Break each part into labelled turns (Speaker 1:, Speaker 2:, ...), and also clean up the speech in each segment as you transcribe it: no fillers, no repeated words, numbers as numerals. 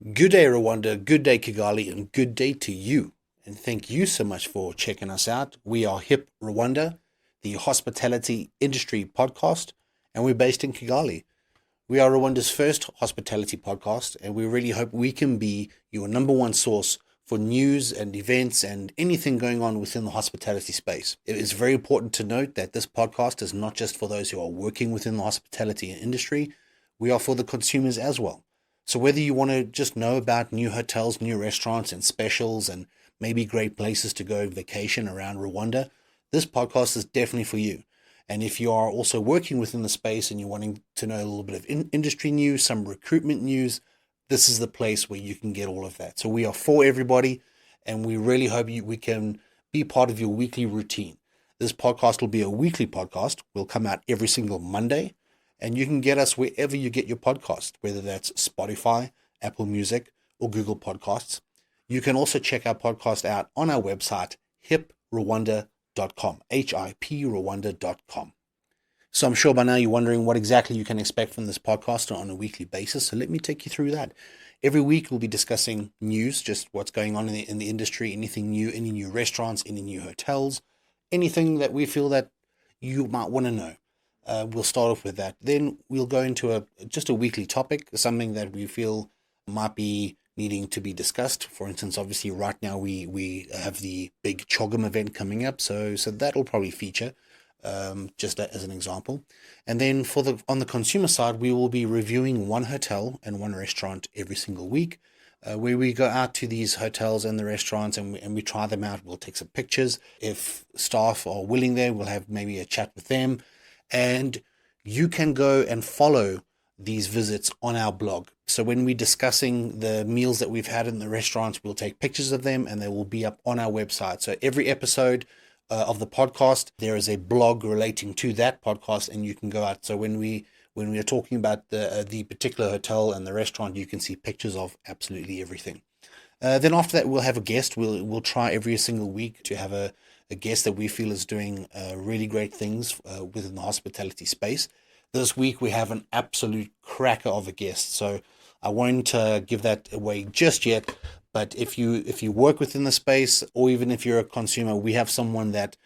Speaker 1: Good day, Rwanda. Good day, Kigali, and good day to you. And thank you so much for checking us out. We are HiP Rwanda, the hospitality industry podcast, and we're based in Kigali. We are Rwanda's first hospitality podcast, and we really hope we can be your number one source for news and events and anything going on within the hospitality space. It is very important to note that this podcast is not just for those who are working within the hospitality industry. We are for the consumers as well. So whether you want to just know about new hotels, new restaurants and specials and maybe great places to go vacation around Rwanda, this podcast is definitely for you. And if you are also working within the space and you're wanting to know a little bit of industry news, some recruitment news, this is the place where you can get all of that. So we are for everybody, and we really hope we can be part of your weekly routine. This podcast will be a weekly podcast. We'll come out every single Monday. And you can get us wherever you get your podcast, whether that's Spotify, Apple Music, or Google Podcasts. You can also check our podcast out on our website, hiprwanda.com, hiprwanda.com. So I'm sure by now you're wondering what exactly you can expect from this podcast on a weekly basis. So let me take you through that. Every week we'll be discussing news, just what's going on in the industry, anything new, any new restaurants, any new hotels, anything that we feel that you might want to know. We'll start off with that. Then we'll go into just a weekly topic, something that we feel might be needing to be discussed. For instance, obviously right now we have the big CHOGM event coming up, so that'll probably feature, just as an example. And then on the consumer side, we will be reviewing one hotel and one restaurant every single week, where we go out to these hotels and the restaurants and we try them out. We'll take some pictures. If staff are willing there, we'll have maybe a chat with them. And you can go and follow these visits on our blog. So when we're discussing the meals that we've had in the restaurants, we'll take pictures of them and they will be up on our website. So every episode of the podcast, there is a blog relating to that podcast, and you can go out. So when we are talking about the particular hotel and the restaurant, you can see pictures of absolutely everything. Then after that, we'll have a guest. We'll try every single week to have a guest that we feel is doing really great things within the hospitality space. This week we have an absolute cracker of a guest, so I won't give that away just yet. But if you work within the space, or even if you're a consumer, we have someone that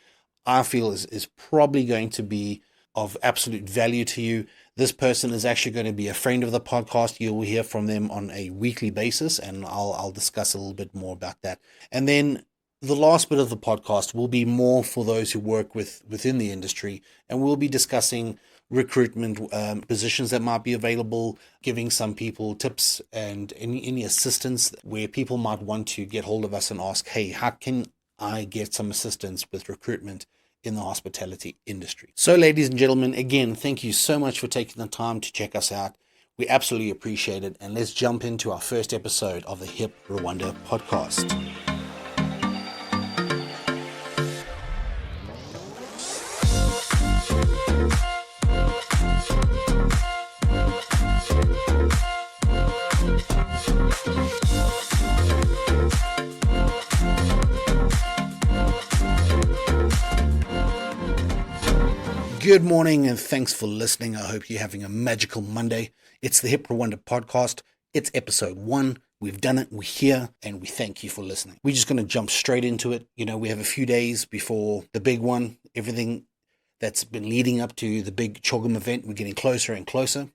Speaker 1: I feel is probably going to be of absolute value to you. This person is actually going to be a friend of the podcast. You will hear from them on a weekly basis, and I'll discuss a little bit more about that. And then the last bit of the podcast will be more for those who work within the industry, and we'll be discussing recruitment positions that might be available, giving some people tips and any assistance where people might want to get hold of us and ask, hey, how can I get some assistance with recruitment in the hospitality industry? So ladies and gentlemen, again, thank you so much for taking the time to check us out. We absolutely appreciate it. And let's jump into our first episode of the HiP Rwanda podcast. Good morning and thanks for listening. I hope you're having a magical Monday. It's the HiP Rwanda Podcast. It's episode 1. We've done it. We're here and we thank you for listening. We're just going to jump straight into it. We have a few days before the big one. Everything that's been leading up to the big CHOGM event, we're getting closer and closer.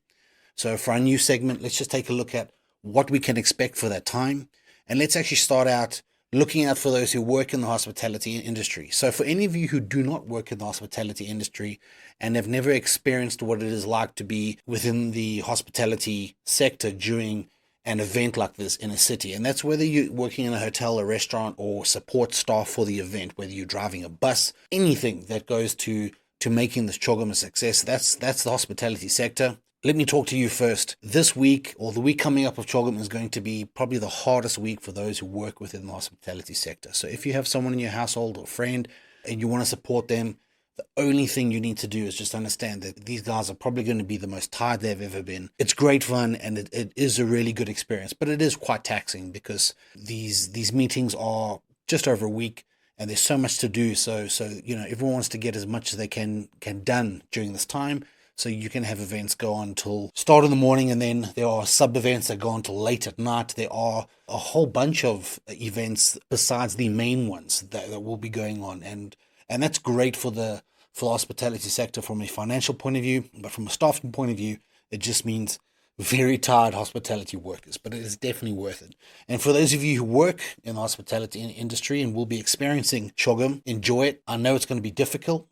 Speaker 1: So for our new segment, let's just take a look at what we can expect for that time. And let's actually start out looking out for those who work in the hospitality industry. So for any of you who do not work in the hospitality industry and have never experienced what it is like to be within the hospitality sector during an event like this in a city, and that's whether you're working in a hotel, a restaurant, or support staff for the event, whether you're driving a bus, anything that goes to making this CHOGM a success, that's the hospitality sector. Let me talk to you first. This week, or the week coming up of CHOGM, is going to be probably the hardest week for those who work within the hospitality sector. So if you have someone in your household or friend and you want to support them, the only thing you need to do is just understand that these guys are probably going to be the most tired they've ever been. It's great fun and it is a really good experience, but it is quite taxing because these meetings are just over a week and there's so much to do. So everyone wants to get as much as they can done during this time. So you can have events go on till start in the morning, and then there are sub-events that go on till late at night. There are a whole bunch of events besides the main ones that will be going on. And that's great for the hospitality sector from a financial point of view, but from a staffing point of view, it just means very tired hospitality workers, but it is definitely worth it. And for those of you who work in the hospitality industry and will be experiencing CHOGM, enjoy it. I know it's going to be difficult,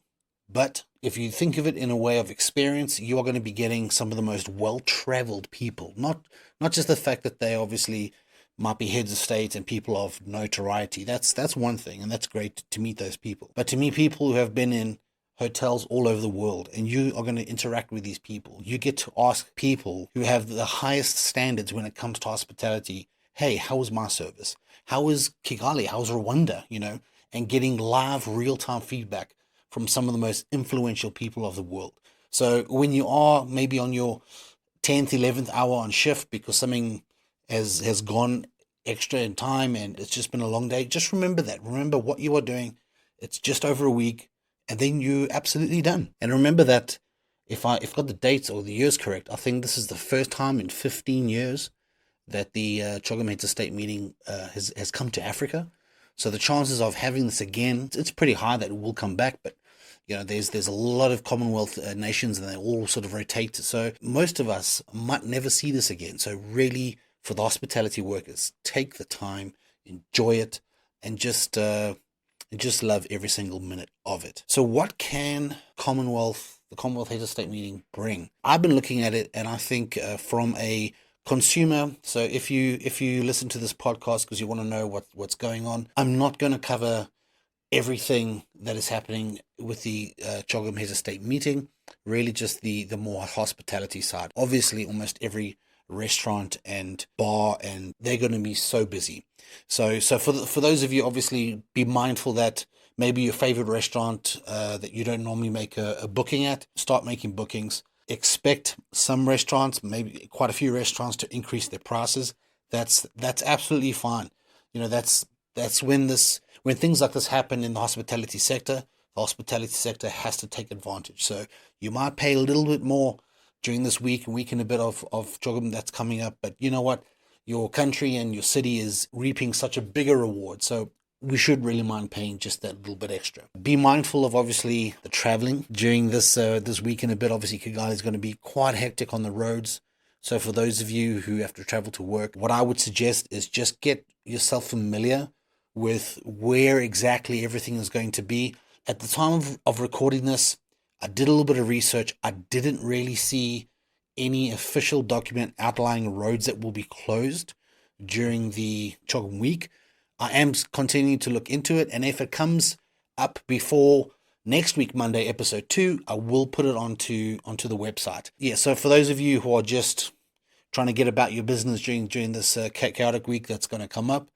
Speaker 1: but if you think of it in a way of experience, you are going to be getting some of the most well-traveled people. Not just the fact that they obviously might be heads of state and people of notoriety. That's one thing, and that's great to meet those people. But to meet people who have been in hotels all over the world, and you are going to interact with these people. You get to ask people who have the highest standards when it comes to hospitality, hey, how was my service? How was Kigali? How was Rwanda? And getting live real-time feedback from some of the most influential people of the world. So when you are maybe on your 10th, 11th hour on shift because something has gone extra in time and it's just been a long day, just remember that. Remember what you are doing. It's just over a week. And then you're absolutely done. And remember that if I've got the dates or the years correct, I think this is the first time in 15 years that the CHOGM Heads of State meeting has come to Africa. So the chances of having this again, it's pretty high that it will come back. But there's a lot of Commonwealth nations, and they all sort of rotate. So most of us might never see this again. So really, for the hospitality workers, take the time, enjoy it, and just love every single minute of it. So what can the Commonwealth Heads of State meeting bring? I've been looking at it, and I think from a consumer, so if you listen to this podcast because you want to know what's going on, I'm not going to cover everything that is happening with the CHOGM Heads of State meeting, really just the more hospitality side. Obviously, almost every restaurant and bar, and they're going to be so busy. So for those of you, obviously be mindful that maybe your favorite restaurant that you don't normally make a booking at, start making bookings. Expect some restaurants, maybe quite a few restaurants, to increase their prices. That's absolutely fine. That's when things like this happen in the hospitality sector. The hospitality sector has to take advantage. So you might pay a little bit more during this week and a bit of CHOGM that's coming up. But you know what? Your country and your city is reaping such a bigger reward. So we should really mind paying just that little bit extra. Be mindful of obviously the traveling during this week and a bit. Obviously, Kigali is going to be quite hectic on the roads. So for those of you who have to travel to work, what I would suggest is just get yourself familiar with where exactly everything is going to be. At the time of recording this, I did a little bit of research. I didn't really see any official document outlining roads that will be closed during the CHOGM week. I am continuing to look into it, and if it comes up before next week, Monday, episode 2, I will put it onto the website. Yeah, so for those of you who are just trying to get about your business during this chaotic week that's going to come up,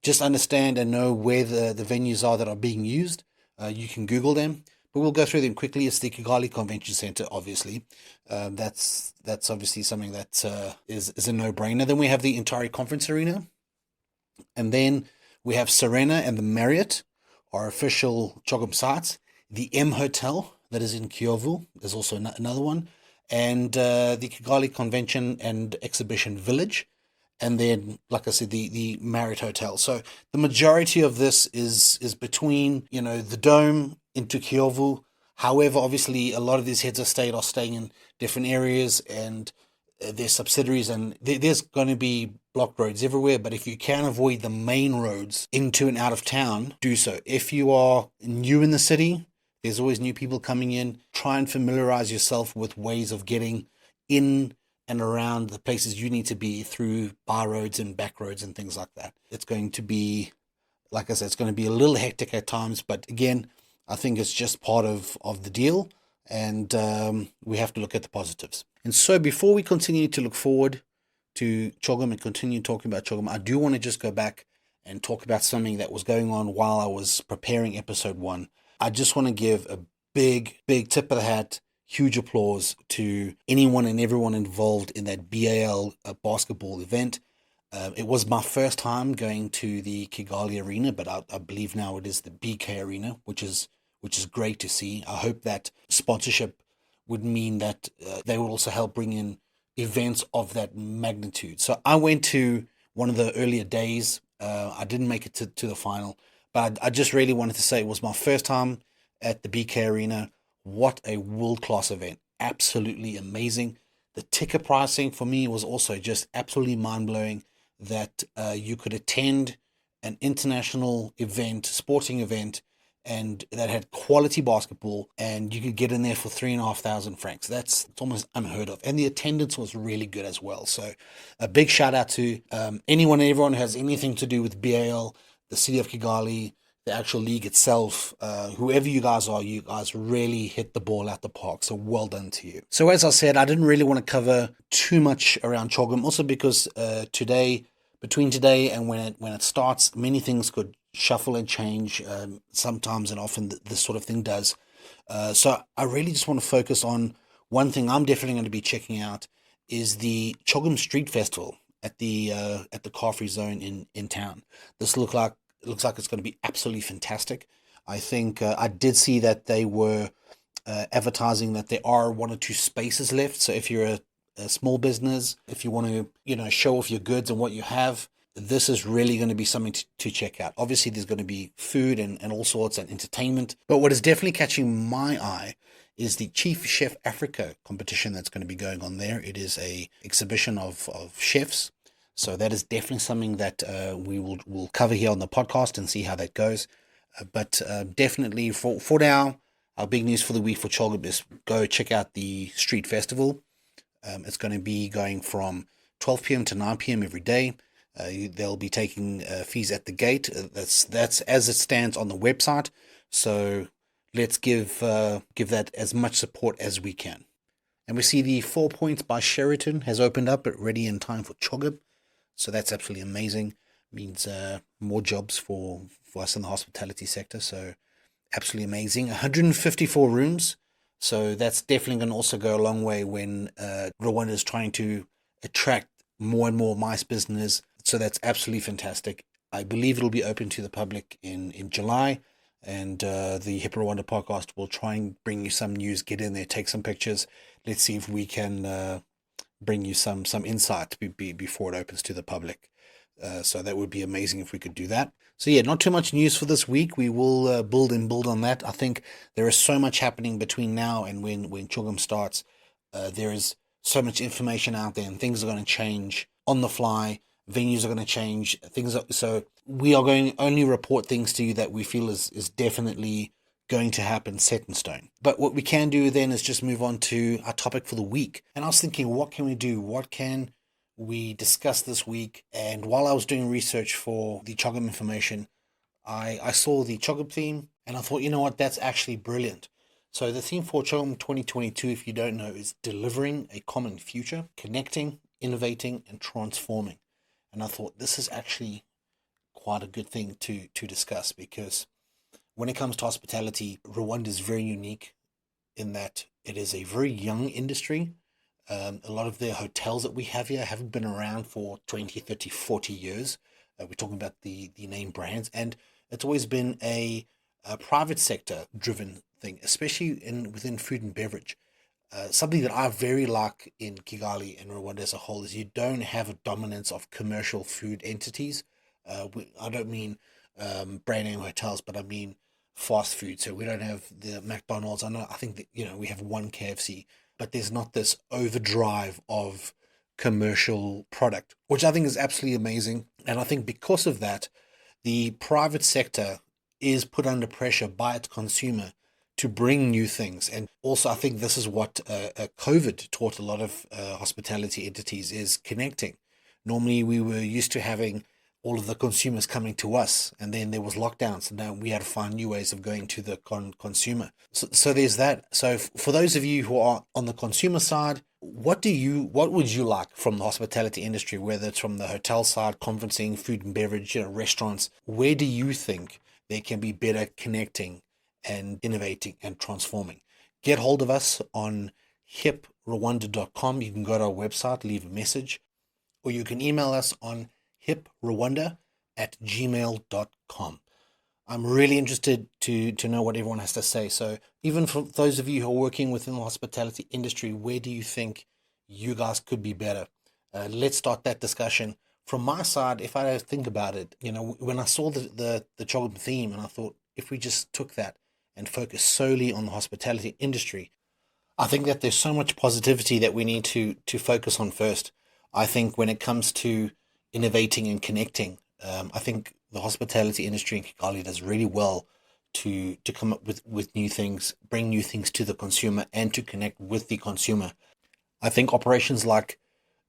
Speaker 1: just understand and know where the venues are that are being used. You can Google them, but we'll go through them quickly. It's the Kigali Convention Center, obviously. That's obviously something that is a no-brainer. Then we have the Intari Conference Arena, and then we have Serena and the Marriott, our official CHOGM sites. The M Hotel that is in Kiyovu, there's also another one, and the Kigali Convention and Exhibition Village. And then, like I said, the Marriott Hotel. So the majority of this is between, the Dome into Kiyovu. However, obviously, a lot of these heads of state are staying in different areas and their subsidiaries, and there's going to be blocked roads everywhere. But if you can avoid the main roads into and out of town, do so. If you are new in the city, there's always new people coming in. Try and familiarize yourself with ways of getting in and around the places you need to be through by roads and back roads and things like that. It's going to be, like I said, it's going to be a little hectic at times, but again, I think it's just part of the deal, and we have to look at the positives. And so before we continue to look forward to CHOGM and continue talking about CHOGM, I do want to just go back and talk about something that was going on while I was preparing episode 1. I just want to give a big tip of the hat, huge applause to anyone and everyone involved in that BAL basketball event. It was my first time going to the Kigali Arena, but I believe now it is the BK Arena, which is great to see. I hope that sponsorship would mean that they would also help bring in events of that magnitude. So I went to one of the earlier days. I didn't make it to the final, but I just really wanted to say it was my first time at the BK Arena. What a world-class event. Absolutely amazing. The ticket pricing for me was also just absolutely mind-blowing, that you could attend an international event, sporting event, and that had quality basketball, and you could get in there for 3,500 francs. It's almost unheard of. And the attendance was really good as well. So a big shout out to anyone and everyone who has anything to do with BAL, the city of Kigali, the actual league itself. Whoever you guys are, you guys really hit the ball at the park. So well done to you. So as I said, I didn't really want to cover too much around CHOGM, also because between today and when it starts, many things could shuffle and change sometimes, and often this sort of thing does. So I really just want to focus on one thing I'm definitely going to be checking out is the CHOGM Street Festival at the Car Free Zone in town. This looks like it's going to be absolutely fantastic. I think I did see that they were advertising that there are 1 or 2 spaces left. So if you're a small business, if you want to show off your goods and what you have, this is really going to be something to check out. Obviously, there's going to be food and all sorts and entertainment. But what is definitely catching my eye is the Chief Chef Africa competition that's going to be going on there. It is a exhibition of chefs. So that is definitely something that we'll cover here on the podcast and see how that goes. But definitely for now, our big news for the week for CHOGM is go check out the street festival. It's going to be going from 12 p.m. to 9 p.m. every day. They'll be taking fees at the gate. That's as it stands on the website. So let's give that as much support as we can. And we see the 4 Points by Sheraton has opened up, but ready in time for CHOGM. So that's absolutely amazing. Means more jobs for us in the hospitality sector. So absolutely amazing. 154 rooms. So that's definitely going to also go a long way when Rwanda is trying to attract more and more MICE business. So that's absolutely fantastic. I believe it'll be open to the public in July. And the HiP Rwanda podcast will try and bring you some news, get in there, take some pictures. Let's see if we can bring you some insight before it opens to the public. So that would be amazing if we could do that. So yeah, not too much news for this week. We will build on that. I think there is so much happening between now and when CHOGM starts. There is so much information out there, and things are going to change on the fly. Venues are going to change. So we are going to only report things to you that we feel is definitely going to happen, set in stone. But what we can do then is just move on to our topic for the week. And I was thinking, what can we do? What can we discuss this week? And while I was doing research for the CHOGM information, I saw the CHOGM theme, and I thought, you know what, that's actually brilliant. So the theme for CHOGM 2022, if you don't know, is delivering a common future, connecting, innovating, and transforming. And I thought this is actually quite a good thing to discuss, because when it comes to hospitality, Rwanda is very unique in that it is a very young industry. A lot of the hotels that we have here haven't been around for 20, 30, 40 years. We're talking about the name brands, and it's always been a private sector driven thing, especially within food and beverage. Something that I very like in Kigali and Rwanda as a whole is you don't have a dominance of commercial food entities. I don't mean brand name hotels, but I mean fast food. So we don't have the McDonald's. I think that, we have one KFC, but there's not this overdrive of commercial product, which I think is absolutely amazing. And I think because of that, the private sector is put under pressure by its consumer to bring new things. And also, I think this is what COVID taught a lot of hospitality entities, is connecting. Normally, we were used to having all of the consumers coming to us, and then there was lockdowns, and now we had to find new ways of going to the consumer. So there's that. So for those of you who are on the consumer side, what would you like from the hospitality industry, whether it's from the hotel side, conferencing, food and beverage, restaurants? Where do you think there can be better connecting and innovating and transforming? Get hold of us on hiprwanda.com. You can go to our website, leave a message, or you can email us on hiprwanda@gmail.com. I'm really interested to know what everyone has to say. So even for those of you who are working within the hospitality industry, where do you think you guys could be better? Let's start that discussion. From my side, if I think about it, when I saw the Chogam theme, and I thought if we just took that and focused solely on the hospitality industry, I think that there's so much positivity that we need to focus on first. I think when it comes to innovating and connecting, I think the hospitality industry in Kigali does really well to come up with new things, bring new things to the consumer, and to connect with the consumer. I think operations like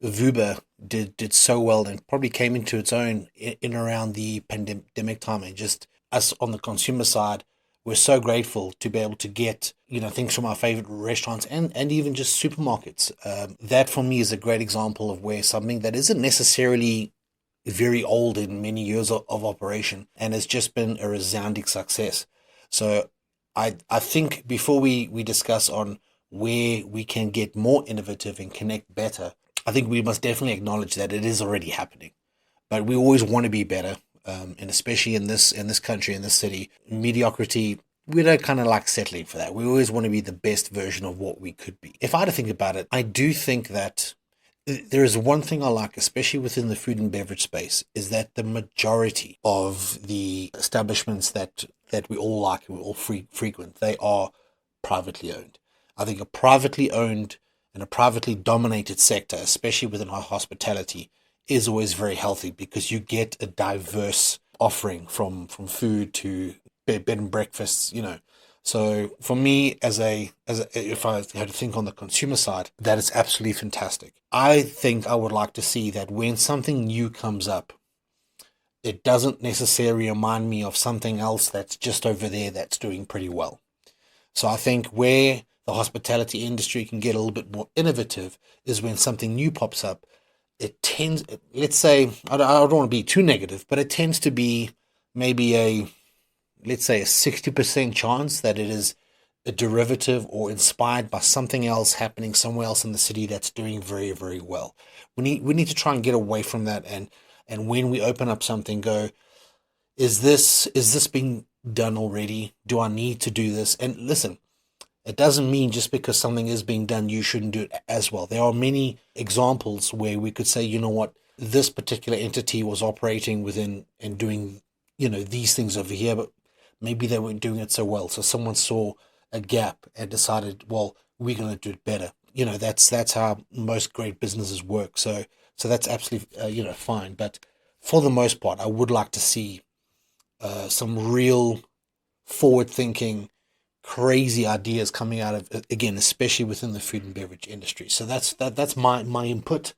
Speaker 1: Vuba did so well and probably came into its own in around the pandemic time, and just us on the consumer side, we're so grateful to be able to get things from our favorite restaurants and even just supermarkets. That for me is a great example of where something that isn't necessarily very old in many years of operation and has just been a resounding success. So I think before we discuss on where we can get more innovative and connect better, I think we must definitely acknowledge that it is already happening. But we always want to be better, and especially in this country, in this city, mediocrity. We don't kind of like settling for that. We always want to be the best version of what we could be. If I had to think about it, I do think that there is one thing I like, especially within the food and beverage space, is that the majority of the establishments that we all like and we all frequent, they are privately owned. I think a privately owned and a privately dominated sector, especially within hospitality, is always very healthy because you get a diverse offering from food to bed and breakfasts. So for me, if I had to think on the consumer side, that is absolutely fantastic. I think I would like to see that when something new comes up, it doesn't necessarily remind me of something else that's just over there that's doing pretty well. So I think where the hospitality industry can get a little bit more innovative is when something new pops up. It tends, let's say, I don't want to be too negative, but it tends to be maybe let's say a 60% chance that it is a derivative or inspired by something else happening somewhere else in the city that's doing very, very well. We need to try and get away from that, and when we open up something, go, is this being done already? Do I need to do this? And listen, it doesn't mean just because something is being done, you shouldn't do it as well. There are many examples where we could say, you know what, this particular entity was operating within and doing, these things over here, but maybe they weren't doing it so well. So someone saw a gap and decided, well, we're going to do it better. That's how most great businesses work. So that's absolutely, fine. But for the most part, I would like to see some real forward-thinking, crazy ideas coming out of, again, especially within the food and beverage industry. So that's my input.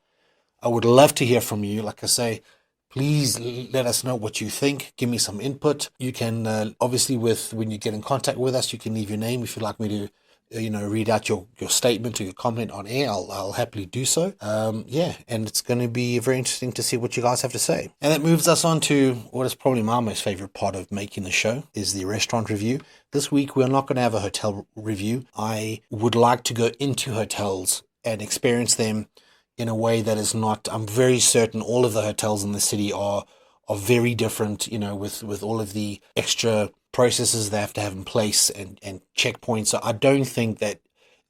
Speaker 1: I would love to hear from you. Like I say, please let us know what you think. Give me some input. You can obviously, when you get in contact with us, you can leave your name if you'd like me to read out your statement or your comment on air. I'll happily do so. And it's going to be very interesting to see what you guys have to say. And that moves us on to what is probably my most favorite part of making the show, is the restaurant review. This week, we're not going to have a hotel review. I would like to go into hotels and experience them in a way that is not, I'm very certain all of the hotels in the city are very different, with all of the extra processes they have to have in place and checkpoints. So I don't think that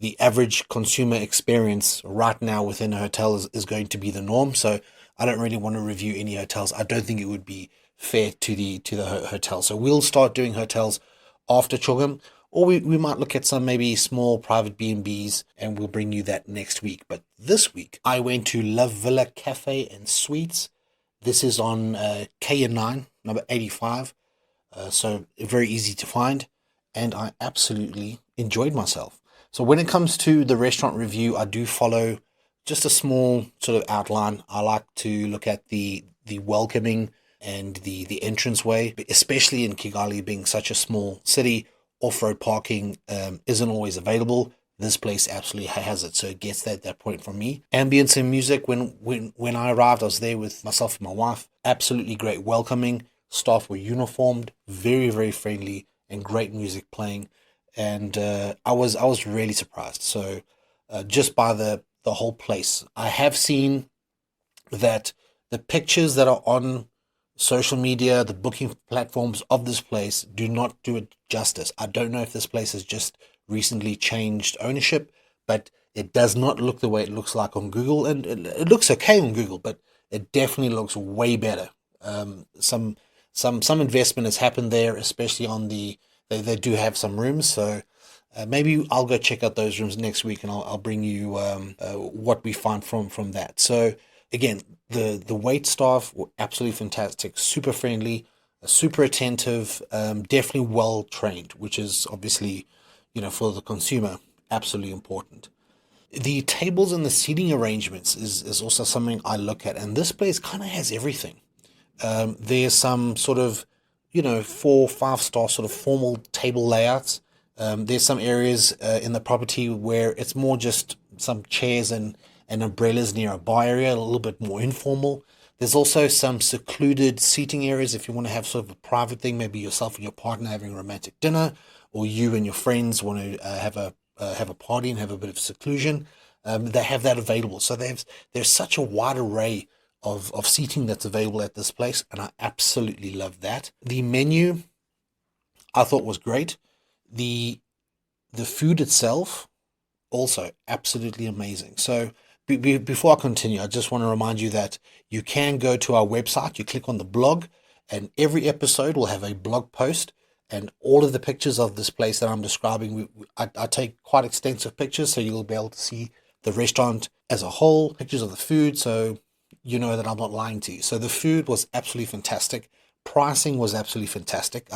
Speaker 1: the average consumer experience right now within a hotel is going to be the norm. So I don't really want to review any hotels. I don't think it would be fair to the hotel. So we'll start doing hotels after Chogam, or we might look at some maybe small private B&Bs, and we'll bring you that next week. But this week, I went to La Villa Cafe and Suites. This is on KN9, number 85. So very easy to find, and I absolutely enjoyed myself. So when it comes to the restaurant review, I do follow just a small sort of outline. I like to look at the welcoming and the entranceway, especially in Kigali being such a small city. Off-road parking isn't always available. This place absolutely has it, so it gets that point from me. Ambience and music. When I arrived, I was there with myself and my wife. Absolutely great welcoming. Staff were uniformed, very, very friendly, and great music playing. And I was really surprised. So just by the whole place, I have seen that the pictures that are on social media, the booking platforms of this place do not do it justice. I don't know if this place has just recently changed ownership, but it does not look the way it looks like on Google, and it looks okay on Google, but it definitely looks way better. Some investment has happened there, especially on they do have some rooms, so maybe I'll go check out those rooms next week, and I'll bring you what we find from that. So again, the wait staff were absolutely fantastic, super friendly, super attentive, definitely well trained, which is obviously, for the consumer, absolutely important. The tables and the seating arrangements is also something I look at, and this place kind of has everything. There's some sort of, 4-5 star sort of formal table layouts. There's some areas in the property where it's more just some chairs and umbrellas near a bar area, a little bit more informal. There's also some secluded seating areas if you want to have sort of a private thing, maybe yourself and your partner having a romantic dinner, or you and your friends want to have a party and have a bit of seclusion. They have that available. So there's such a wide array of seating that's available at this place, and I absolutely love that. The menu I thought was great. The food itself also absolutely amazing. So before I continue, I just want to remind you that you can go to our website, you click on the blog, and every episode will have a blog post, and all of the pictures of this place that I'm describing, I take quite extensive pictures, so you'll be able to see the restaurant as a whole, pictures of the food, so you know that I'm not lying to you. So the food was absolutely fantastic. Pricing was absolutely fantastic.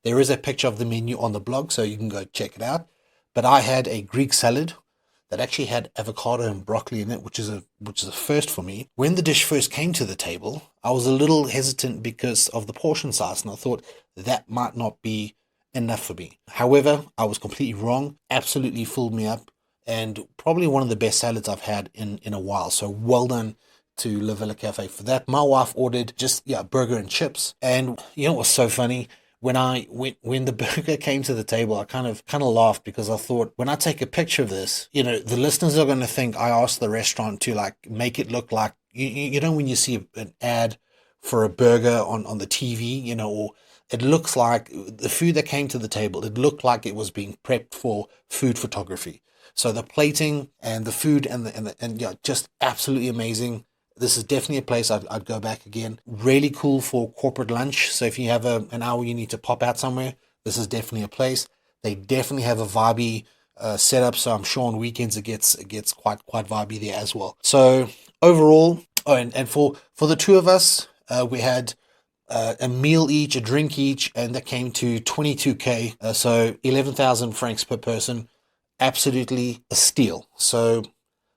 Speaker 1: There is a picture of the menu on the blog, so you can go check it out. But I had a Greek salad that actually had avocado and broccoli in it, which is a first for me. When the dish first came to the table, I was a little hesitant because of the portion size, and I thought that might not be enough for me. However, I was completely wrong. Absolutely filled me up, and probably one of the best salads I've had in a while. So well done to La Villa Cafe for that. My wife ordered just burger and chips, and it was so funny. When the burger came to the table, I kind of laughed because I thought, when I take a picture of this, the listeners are going to think I asked the restaurant to like make it look like, when you see an ad for a burger on the TV, or it looks like the food that came to the table, it looked like it was being prepped for food photography. So the plating and the food and just absolutely amazing. This is definitely a place I'd go back again. Really cool for corporate lunch. So if you have an hour you need to pop out somewhere, this is definitely a place. They definitely have a vibey setup. So I'm sure on weekends it gets quite vibey there as well. So overall, and for the two of us, we had a meal each, a drink each, and that came to 22K. So 11,000 francs per person. Absolutely a steal. So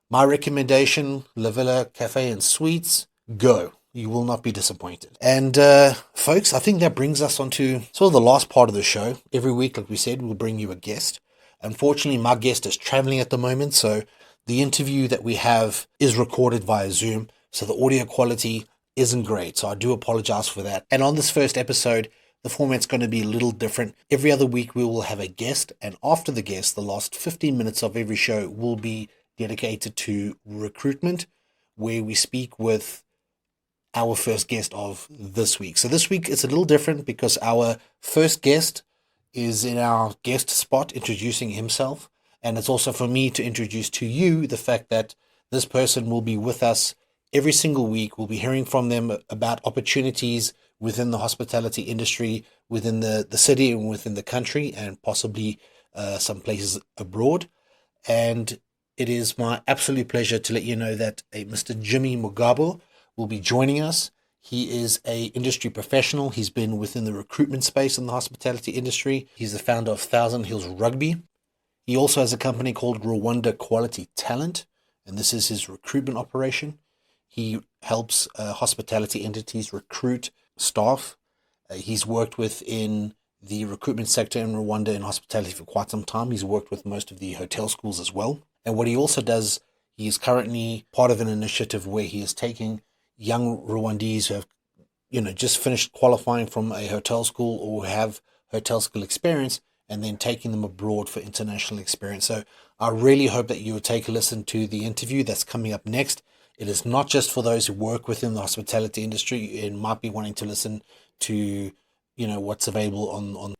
Speaker 1: my recommendation, La Villa Cafe and Suites, go. You will not be disappointed. And folks, I think that brings us on to sort of the last part of the show. Every week, like we said, we'll bring you a guest. Unfortunately, my guest is traveling at the moment, so the interview that we have is recorded via Zoom, so the audio quality isn't great, so I do apologize for that. And on this first episode, the format's going to be a little different. Every other week, we will have a guest, and after the guest, the last 15 minutes of every show will be dedicated to recruitment, where we speak with our first guest of this week. So this week it's a little different because our first guest is in our guest spot introducing himself, and it's also for me to introduce to you the fact that this person will be with us every single week. We'll be hearing from them about opportunities within the hospitality industry, within the city and within the country, and possibly some places abroad. And it is my absolute pleasure to let you know that a Mr. Jimy Mugabo will be joining us. He is an industry professional. He's been within the recruitment space in the hospitality industry. He's the founder of Thousand Hills Rugby. He also has a company called Rwanda Quality Talent, and this is his recruitment operation. He helps hospitality entities recruit staff. He's worked within the recruitment sector in Rwanda in hospitality for quite some time. He's worked with most of the hotel schools as well. And what he also does, he is currently part of an initiative where he is taking young Rwandese who have, just finished qualifying from a hotel school or have hotel school experience, and then taking them abroad for international experience. So I really hope that you will take a listen to the interview that's coming up next. It is not just for those who work within the hospitality industry. You might be wanting to listen to, what's available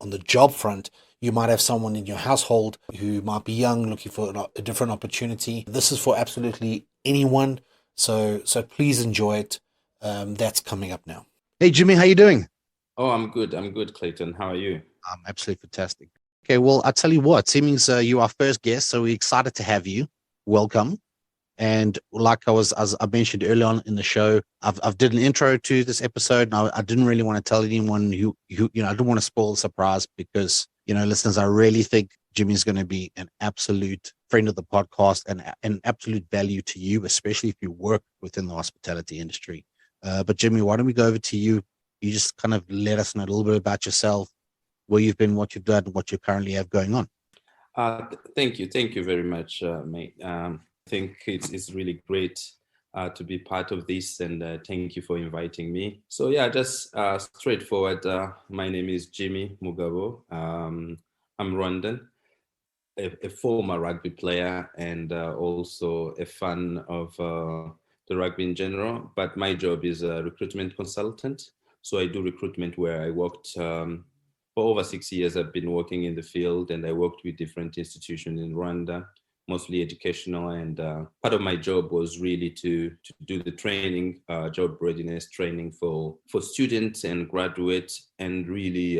Speaker 1: on the job front. You might have someone in your household who might be young, looking for a different opportunity. This is for absolutely anyone. So please enjoy it. That's coming up now. Hey, Jimmy, how you doing?
Speaker 2: Oh, I'm good. I'm good, Clayton. How are you?
Speaker 1: I'm absolutely fantastic. Okay, well, I'll tell you what, seeming's you are our first guest, so we're excited to have you. Welcome. And like as I mentioned early on in the show, I've did an intro to this episode, and I didn't really want to tell anyone who I didn't want to spoil the surprise because, listeners, I really think Jimmy's going to be an absolute friend of the podcast and an absolute value to you, especially if you work within the hospitality industry. But Jimmy, why don't we go over to you? You just kind of let us know a little bit about yourself, where you've been, what you've done, and what you currently have going on.
Speaker 2: Thank you very much, mate. I think it's really great to be part of this, and thank you for inviting me. So yeah, just straightforward. My name is Jimy Mugabo. I'm Rwandan, a former rugby player, and also a fan of the rugby in general. But my job is a recruitment consultant. So I do recruitment where I worked for over 6 years. I've been working in the field, and I worked with different institutions in Rwanda, mostly educational. And part of my job was really to do the training, job readiness training for students and graduates, and really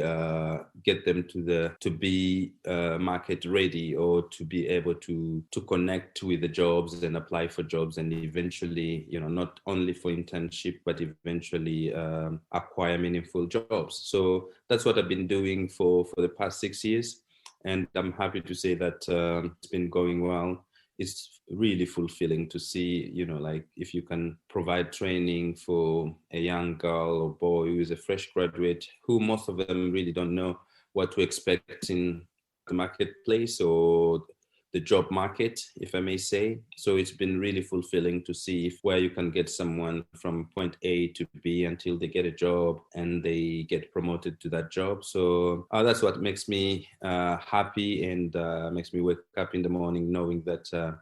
Speaker 2: get them to be market ready, or to be able to connect with the jobs and apply for jobs, and eventually, not only for internship, but eventually acquire meaningful jobs. So that's what I've been doing for the past 6 years. And I'm happy to say that it's been going well. It's really fulfilling to see, like if you can provide training for a young girl or boy who is a fresh graduate, who most of them really don't know what to expect in the marketplace or the job market, if I may say. So it's been really fulfilling to see where you can get someone from point A to B until they get a job and they get promoted to that job. So that's what makes me happy, and makes me wake up in the morning knowing that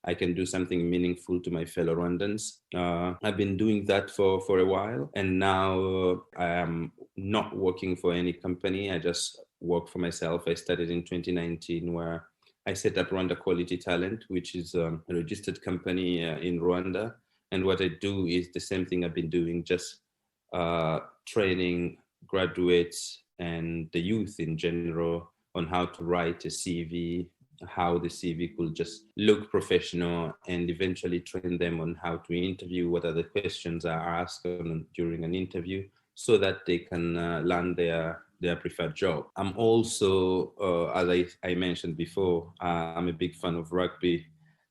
Speaker 2: I can do something meaningful to my fellow Rwandans. I've been doing that for a while, and now I am not working for any company. I just work for myself. I started in 2019, where I set up Rwanda Quality Talent, which is a registered company in Rwanda. And what I do is the same thing I've been doing, just training graduates and the youth in general on how to write a CV, how the CV could just look professional, and eventually train them on how to interview, what are the questions are asked during an interview, so that they can land their preferred job. I'm also, as I mentioned before, I'm a big fan of rugby.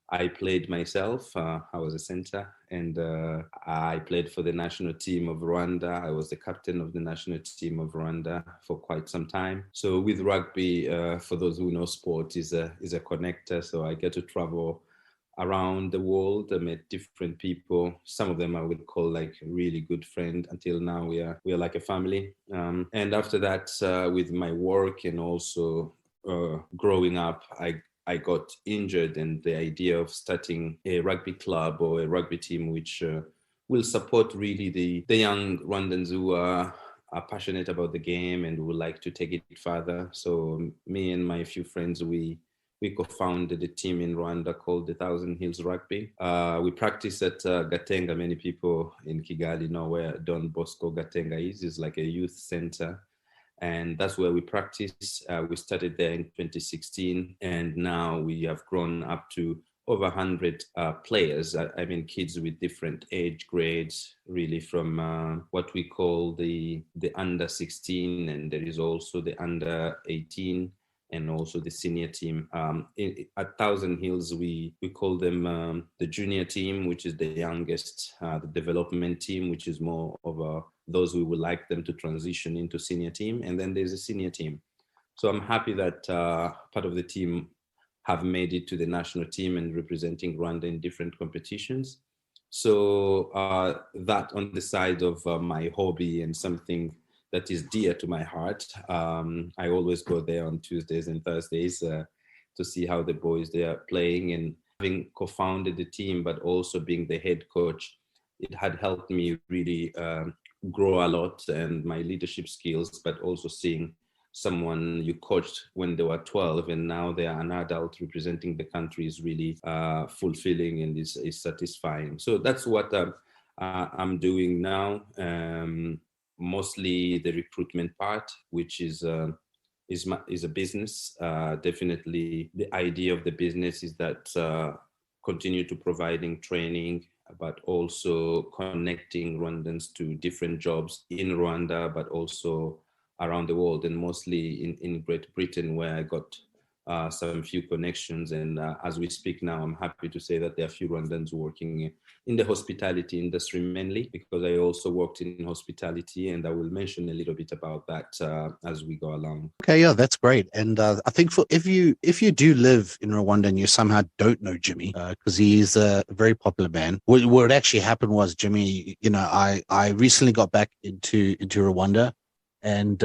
Speaker 2: I played myself. I was a center, and I played for the national team of Rwanda. I was the captain of the national team of Rwanda for quite some time. So with rugby, for those who know sport, is a connector. So I get to travel around the world. I met different people. Some of them I would call like really good friend. Until now, we are like a family. And after that, with my work and also growing up, I got injured, and the idea of starting a rugby club or a rugby team, which will support really the young Rwandans who are passionate about the game and would like to take it further. So me and my few friends, we co-founded a team in Rwanda called the Thousand Hills Rugby. We practice at Gatenga. Many people in Kigali know where Don Bosco Gatenga is. It's like a youth center. And that's where we practice. We started there in 2016, and now we have grown up to over 100 players. I mean, kids with different age grades, really, from what we call the under 16, and there is also the under 18, and also the senior team. At Thousand Hills, we call them the junior team, which is the youngest, the development team, which is more of those we would like them to transition into senior team. And then there's a senior team. So I'm happy that part of the team have made it to the national team and representing Rwanda in different competitions. So that on the side of my hobby and something that is dear to my heart. I always go there on Tuesdays and Thursdays to see how the boys they are playing, and having co-founded the team, but also being the head coach, it had helped me really grow a lot and my leadership skills, but also seeing someone you coached when they were 12 and now they are an adult representing the country is really fulfilling and is satisfying. So that's what I'm doing now. Mostly the recruitment part, which is a business. Definitely the idea of the business is that continue to providing training, but also connecting Rwandans to different jobs in Rwanda, but also around the world, and mostly in Great Britain, where I got some few connections. And as we speak now, I'm happy to say that there are a few Rwandans working in the hospitality industry mainly, because I also worked in hospitality, and I will mention a little bit about that as we go along.
Speaker 1: Okay, yeah, that's great. And I think if you do live in Rwanda and you somehow don't know Jimy, because he's a very popular man, what actually happened was, Jimy, I recently got back into Rwanda, and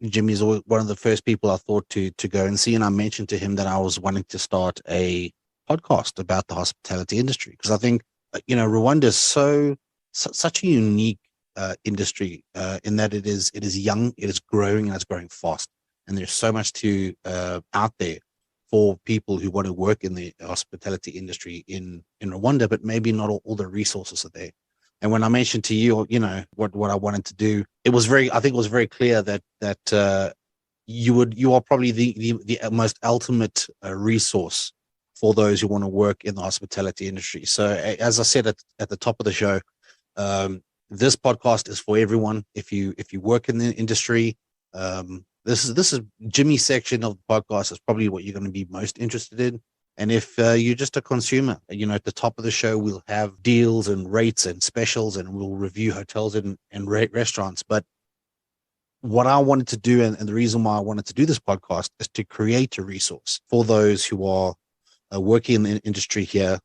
Speaker 1: Jimmy's one of the first people I thought to go and see, and I mentioned to him that I was wanting to start a podcast about the hospitality industry, because I think Rwanda is such a unique industry in that it is young, it is growing, and it's growing fast, and there's so much to out there for people who want to work in the hospitality industry in Rwanda, but maybe not all the resources are there. And when I mentioned to you, what I wanted to do, I think it was very clear that you are probably the most ultimate resource for those who want to work in the hospitality industry. So as I said at the top of the show, this podcast is for everyone. If you work in the industry, this is Jimmy's section of the podcast is probably what you're going to be most interested in. And if you're just a consumer, at the top of the show, we'll have deals and rates and specials, and we'll review hotels and restaurants. But what I wanted to do, and the reason why I wanted to do this podcast, is to create a resource for those who are working in the industry here.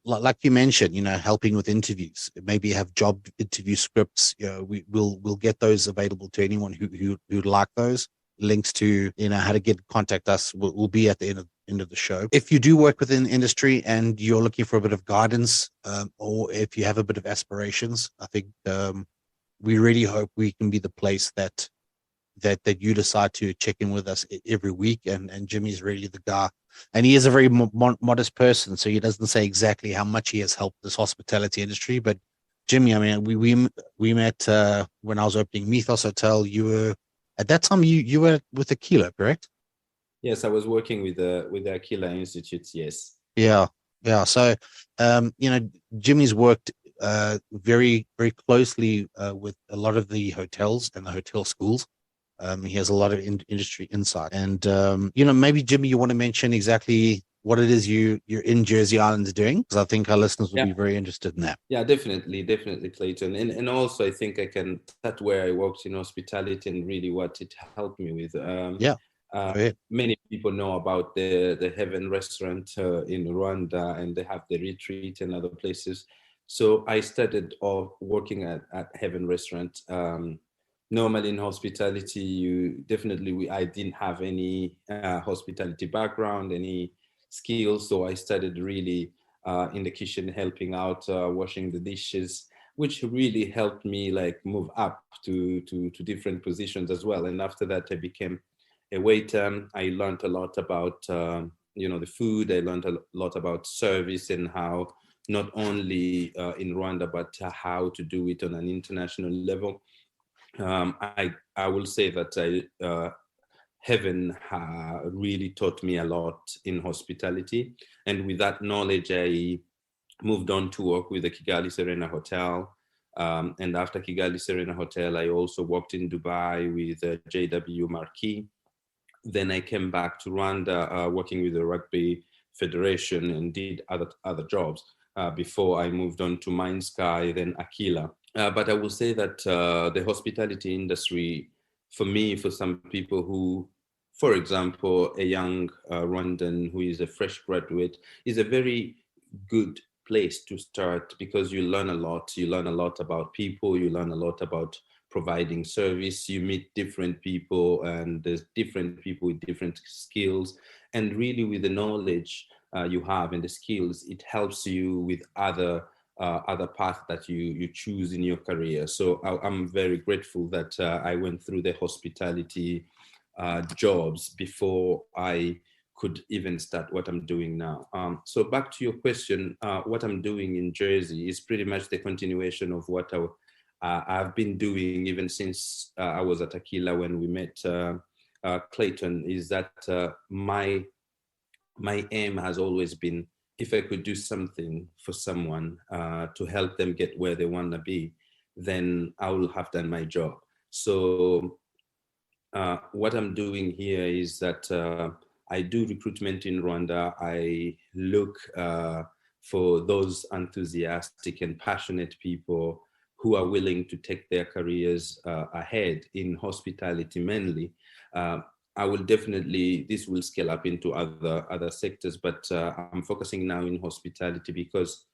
Speaker 1: Like you mentioned, helping with interviews, maybe have job interview scripts. We'll get those available to anyone who'd like those. Links to how to contact us will be at the end of the show. If you do work within the industry and you're looking for a bit of guidance, or if you have a bit of aspirations, I think we really hope we can be the place that you decide to check in with us every week. And Jimmy's really the guy, and he is a very modest person, so he doesn't say exactly how much he has helped this hospitality industry. But Jimy, I mean, we met when I was opening Mythos Hotel. You were at that time you were with Aquila, correct?
Speaker 2: Yes, I was working with the Aquila Institute. Yes.
Speaker 1: Yeah. So, Jimmy's worked very, very closely with a lot of the hotels and the hotel schools. He has a lot of industry insight, and maybe Jimy, you want to mention exactly what it is you're in Jersey Islands doing, because I think our listeners will be very interested in that.
Speaker 2: Yeah, definitely, Clayton, and also I think I can start where I worked in hospitality and really what it helped me with. Many people know about the Heaven restaurant in Rwanda, and they have the retreat and other places. So I started off working at Heaven restaurant. Normally in hospitality, I didn't have any hospitality background, any skills. So I started really in the kitchen, helping out, washing the dishes, which really helped me like move up to different positions as well. And after that, I became a waiter. I learned a lot about the food. I learned a lot about service and how not only in Rwanda, but how to do it on an international level. I will say that Heaven really taught me a lot in hospitality, and with that knowledge, I moved on to work with the Kigali Serena Hotel. And after Kigali Serena Hotel, I also worked in Dubai with JW Marquis. Then I came back to Rwanda, working with the Rugby Federation, and did other jobs before I moved on to Mind Sky, then Aquila. But I will say that the hospitality industry, for me, for some people who, for example, a young Rwandan who is a fresh graduate, is a very good place to start, because you learn a lot. You learn a lot about people. You learn a lot about providing service. You meet different people, and there's different people with different skills. And really with the knowledge, you have and the skills, it helps you with other paths that you choose in your career. So I'm very grateful that I went through the hospitality jobs before I could even start what I'm doing now. So back to your question, what I'm doing in Jersey is pretty much the continuation of what I've been doing even since I was at Aquila when we met Clayton, is that my aim has always been, if I could do something for someone to help them get where they want to be, then I will have done my job. So what I'm doing here is that I do recruitment in Rwanda. I look for those enthusiastic and passionate people who are willing to take their careers ahead in hospitality mainly. I will definitely, this will scale up into other sectors, but I'm focusing now in hospitality because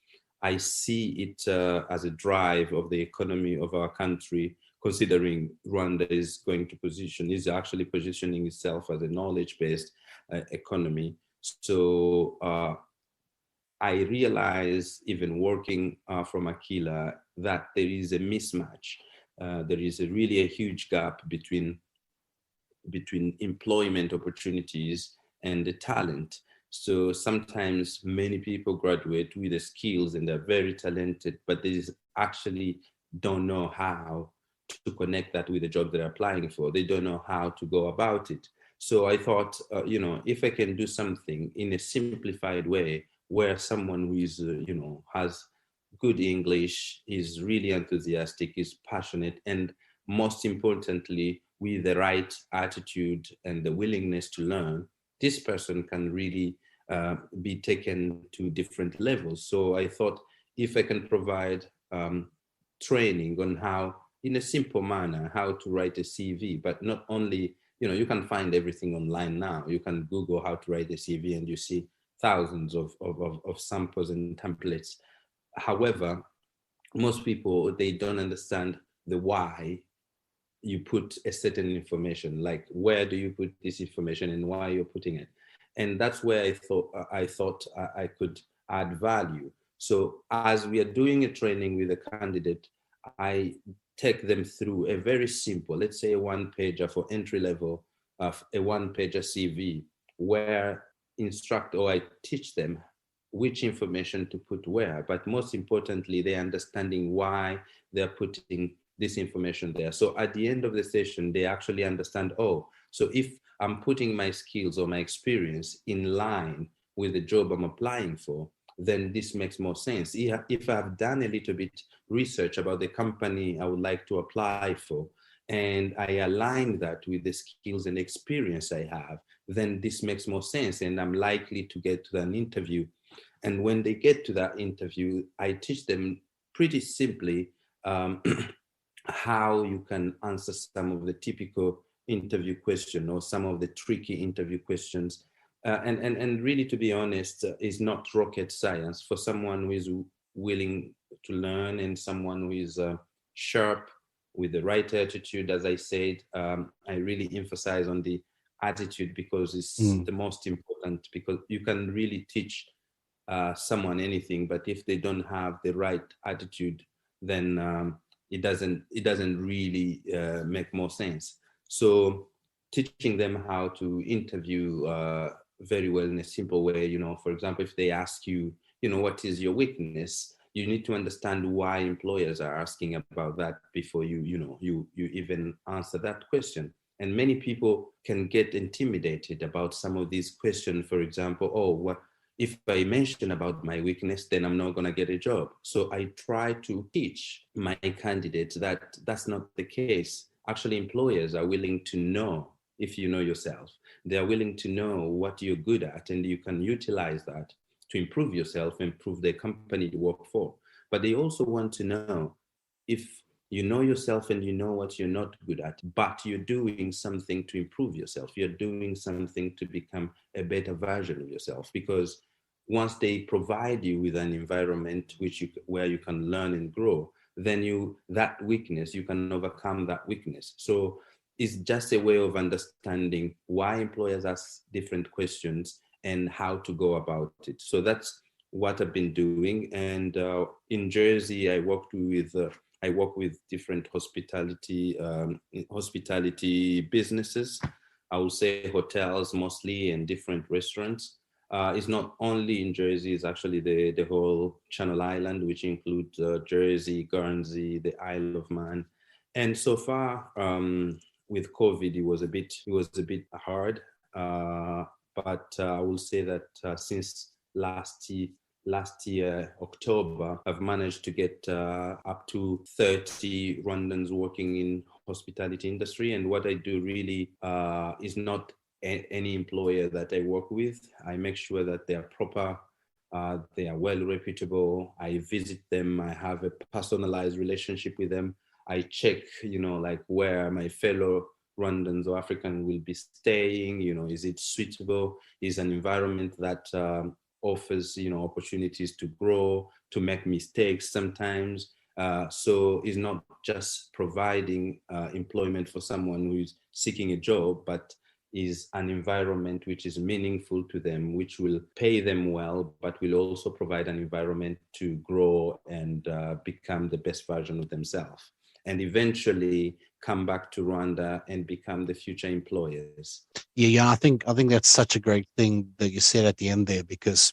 Speaker 2: I see it as a drive of the economy of our country, considering Rwanda is actually positioning itself as a knowledge-based economy. So I realize, even working from Aquila, that there is a mismatch. There is really a huge gap between employment opportunities and the talent. So sometimes many people graduate with the skills and they're very talented, but they actually don't know how to connect that with the job they're applying for. They don't know how to go about it. So I thought, if I can do something in a simplified way where someone who is, has good English, is really enthusiastic, is passionate, and most importantly, with the right attitude and the willingness to learn, this person can really be taken to different levels. So I thought, if I can provide training on how, in a simple manner, how to write a CV, but not only, you can find everything online now. You can Google how to write a CV and you see thousands of samples and templates. However, most people, they don't understand the why you put a certain information, like where do you put this information and why you're putting it. And that's where I thought I could add value. So as we are doing a training with a candidate, I take them through a very simple, let's say a one-pager for entry level, of a one-pager CV, where I teach them which information to put where, but most importantly, they're understanding why they're putting this information there. So at the end of the session, they actually understand, oh, so if I'm putting my skills or my experience in line with the job I'm applying for, then this makes more sense. If I've done a little bit research about the company I would like to apply for, and I align that with the skills and experience I have, then this makes more sense, and I'm likely to get to an interview. And when they get to that interview, I teach them pretty simply how you can answer some of the typical interview questions or some of the tricky interview questions. And really, to be honest, is not rocket science for someone who is willing to learn and someone who is sharp with the right attitude. As I said, I really emphasize on the attitude because it's the most important, because you can really teach someone anything, but if they don't have the right attitude, then it doesn't really make more sense. So teaching them how to interview very well in a simple way, for example, if they ask you, what is your weakness, you need to understand why employers are asking about that before you even answer that question. And many people can get intimidated about some of these questions. For example, what if I mention about my weakness, then I'm not going to get a job. So I try to teach my candidates that that's not the case. Actually, employers are willing to know if you know yourself. They are willing to know what you're good at, and you can utilize that to improve yourself, improve the company you work for. But they also want to know if you know yourself and you know what you're not good at, but you're doing something to improve yourself. You're doing something to become a better version of yourself. Because once they provide you with an environment where you can learn and grow, then you can overcome that weakness. So it's just a way of understanding why employers ask different questions and how to go about it. So that's what I've been doing. And in Jersey, I work with different hospitality businesses. I would say hotels mostly, and different restaurants. It's not only in Jersey; it's actually the whole Channel Island, which includes Jersey, Guernsey, the Isle of Man. And so far, with COVID, it was a bit hard. But I will say that since last year, October, I've managed to get up to 30 Rwandans working in hospitality industry. And what I do really is not any employer that I work with. I make sure that they are proper, they are well reputable. I visit them. I have a personalized relationship with them. I check, like where my fellow Rwandans or African will be staying. Is it suitable? Is an environment that offers, opportunities to grow, to make mistakes sometimes. So it's not just providing employment for someone who is seeking a job, but is an environment which is meaningful to them, which will pay them well, but will also provide an environment to grow and become the best version of themselves, and eventually come back to Rwanda and become the future employers.
Speaker 1: Yeah. I think that's such a great thing that you said at the end there, because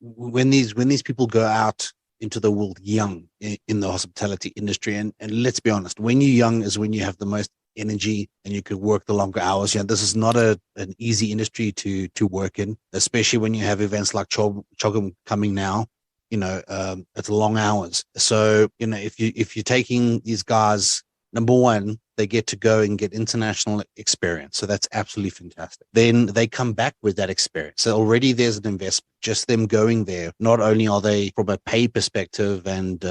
Speaker 1: when these people go out into the world young in the hospitality industry, and let's be honest, when you're young is when you have the most energy and you can work the longer hours. This is not an easy industry to work in, especially when you have events like Chogam coming now. It's long hours. So, if you're taking these guys, number one, they get to go and get international experience. So that's absolutely fantastic. Then they come back with that experience. So already there's an investment, just them going there. Not only are they from a pay perspective and,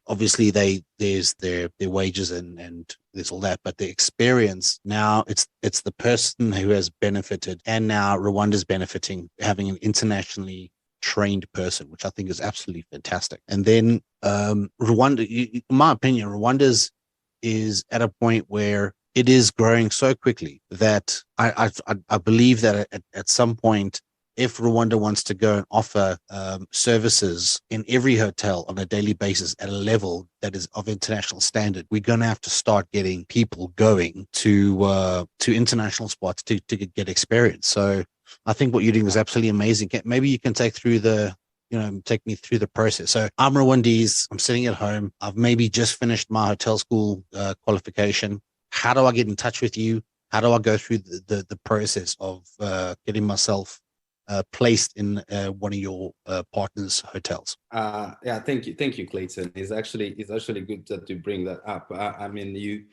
Speaker 1: obviously there's their wages and there's all that, but the experience now, it's the person who has benefited, and now Rwanda's benefiting, having an internationally trained person, which I think is absolutely fantastic. And then Rwanda, in my opinion, Rwanda's is at a point where it is growing so quickly that I believe that at some point, if Rwanda wants to go and offer services in every hotel on a daily basis at a level that is of international standard, we're going to have to start getting people going to international spots to get experience. So I think what you're doing is absolutely amazing. Maybe you can take me through the process. So I'm Rwandese. I'm sitting at home. I've maybe just finished my hotel school qualification. How do I get in touch with you? How do I go through the process of getting myself placed in one of your partners' hotels?
Speaker 2: Yeah, thank you, Clayton. It's actually good that you bring that up. I mean,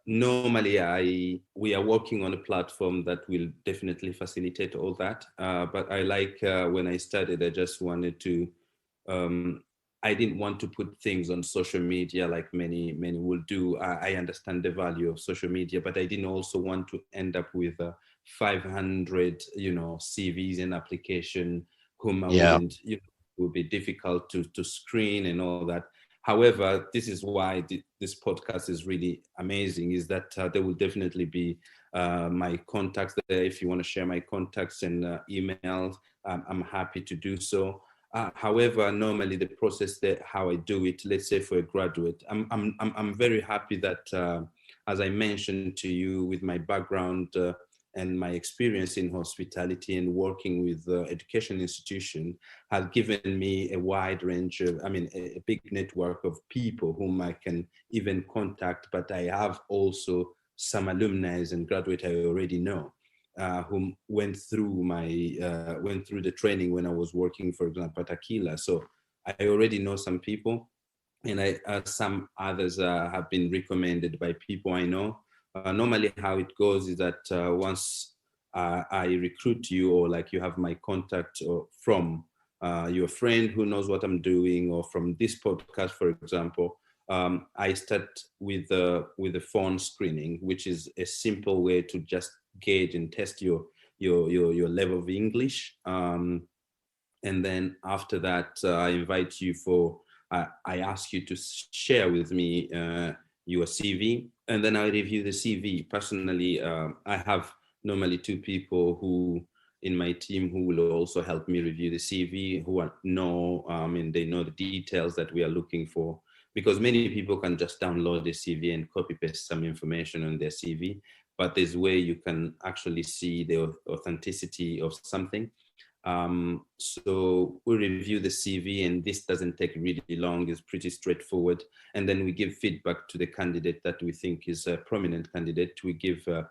Speaker 2: normally we are working on a platform that will definitely facilitate all that. But I like when I started, I just wanted to. I didn't want to put things on social media like many will do. I understand the value of social media, but I didn't also want to end up with 500, CVs and application whom I wouldn't, would be difficult to screen and all that. However, this is why this podcast is really amazing, is that there will definitely be my contacts there. If you want to share my contacts and emails, I'm happy to do so. However, normally the process that how I do it, let's say for a graduate, I'm very happy that, as I mentioned to you, with my background and my experience in hospitality and working with education institution, has given me a wide range of, a big network of people whom I can even contact. But I have also some alumni and graduates I already know. Who went through the training when I was working, for example, at Aquila. So I already know some people, and some others have been recommended by people I know. Normally, how it goes is that once I recruit you, or like you have my contact or from your friend who knows what I'm doing, or from this podcast, for example, I start with the phone screening, which is a simple way to just gauge and test your level of English. And then after that, I invite you I ask you to share with me your CV, and then I review the CV. Personally, I have normally two people who, in my team who will also help me review the CV, and they know the details that we are looking for. Because many people can just download the CV and copy paste some information on their CV, but there's a way you can actually see the authenticity of something. So we review the CV, and this doesn't take really long. It's pretty straightforward. And then we give feedback to the candidate that we think is a prominent candidate. We give a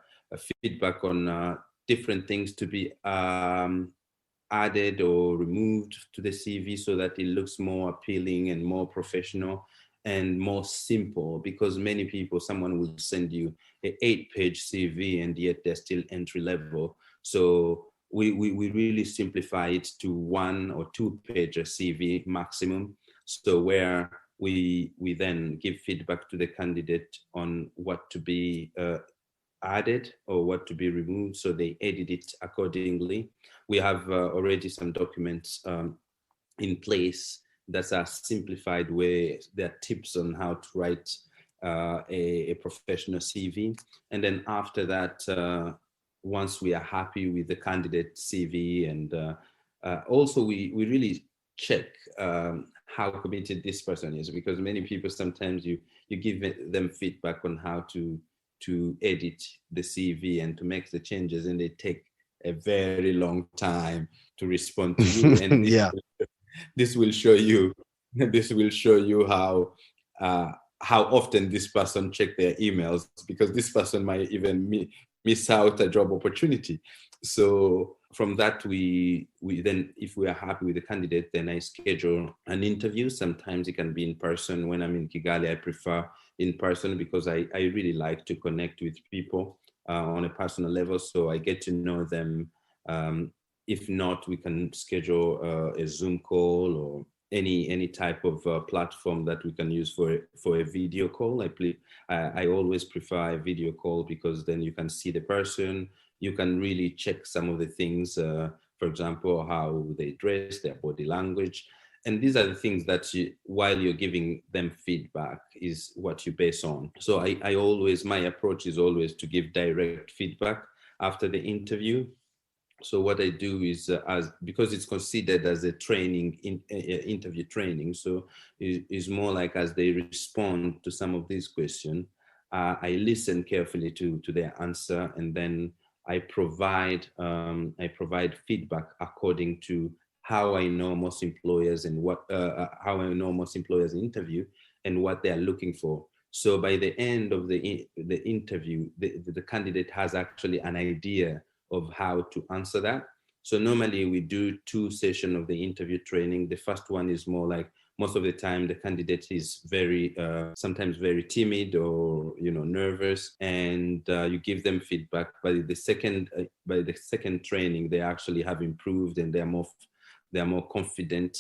Speaker 2: feedback on different things to be added or removed to the CV so that it looks more appealing and more professional and more simple, because many people, someone will send you an 8-page CV and yet they're still entry level. So we really simplify it to 1 or 2-page CV maximum. So where we then give feedback to the candidate on what to be added or what to be removed, so they edit it accordingly. We have already some documents in place that's a simplified way. There are tips on how to write a professional CV. And then after that, once we are happy with the candidate CV, and also we really check how committed this person is, because many people, sometimes you give them feedback on how to edit the CV and to make the changes, and they take a very long time to respond to you. And this will show you how often this person check their emails, because this person might even miss out a job opportunity. So from that, we then, if we are happy with the candidate, then I schedule an interview. Sometimes it can be in person. When I'm in Kigali, I prefer in person, because I really like to connect with people on a personal level, so I get to know them. If not, we can schedule a Zoom call or any type of platform that we can use for a video call. I always prefer a video call, because then you can see the person. You can really check some of the things, for example, how they dress, their body language. And these are the things that while you're giving them feedback, is what you base on. So my approach is always to give direct feedback after the interview. So what I do is, because it's considered as a training, interview training, so it's more like as they respond to some of these questions, I listen carefully to their answer, and then I provide feedback according to how I know most employers and how I know most employers interview and what they are looking for. So by the end of the interview, the candidate has actually an idea of how to answer that. So normally we do 2 sessions of the interview training. The first one is more like, most of the time the candidate is sometimes very timid or nervous, and you give them feedback. By the second training, they actually have improved and they're more confident.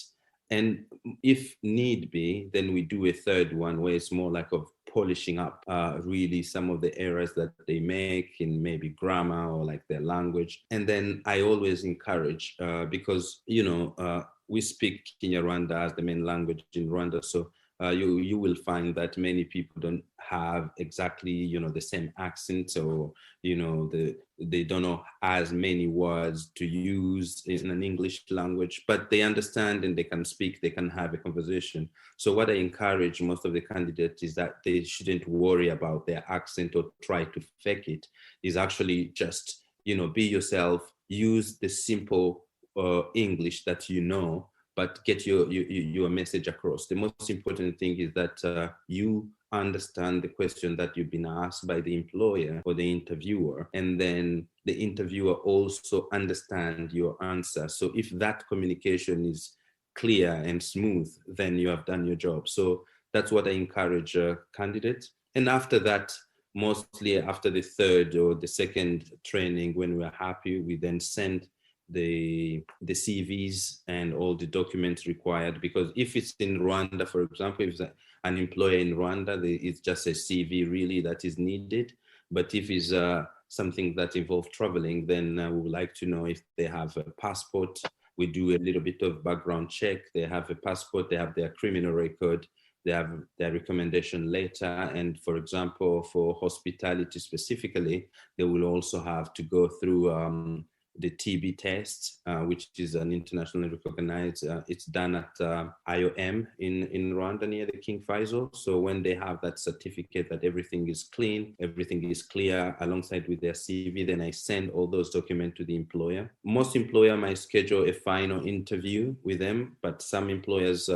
Speaker 2: And if need be, then we do a third one where it's more like of polishing up really some of the errors that they make in maybe grammar or like their language. And then I always encourage, because we speak Kinyarwanda as the main language in Rwanda, so you will find that many people don't have exactly the same accent, or they don't know as many words to use in an English language, but they understand and they can speak, they can have a conversation. So what I encourage most of the candidates is that they shouldn't worry about their accent or try to fake it. Is actually just be yourself, use the simple English that but get your message across. The most important thing is that you understand the question that you've been asked by the employer or the interviewer, and then the interviewer also understand your answer. So if that communication is clear and smooth, then you have done your job. So that's what I encourage candidates. And after that, mostly after the third or the second training, when we're happy, we then send the CVs and all the documents required. Because if it's in Rwanda, for example, if it's an employer in Rwanda, it's just a CV really that is needed. But if it's something that involves traveling, then we would like to know if they have a passport. We do a little bit of background check. They have a passport, they have their criminal record, they have their recommendation letter. And for example, for hospitality specifically, they will also have to go through the TB test, which is an internationally recognized. It's done at IOM in Rwanda near the King Faisal. So when they have that certificate that everything is clean, everything is clear alongside with their CV, then I send all those documents to the employer. Most employer might schedule a final interview with them, but some employers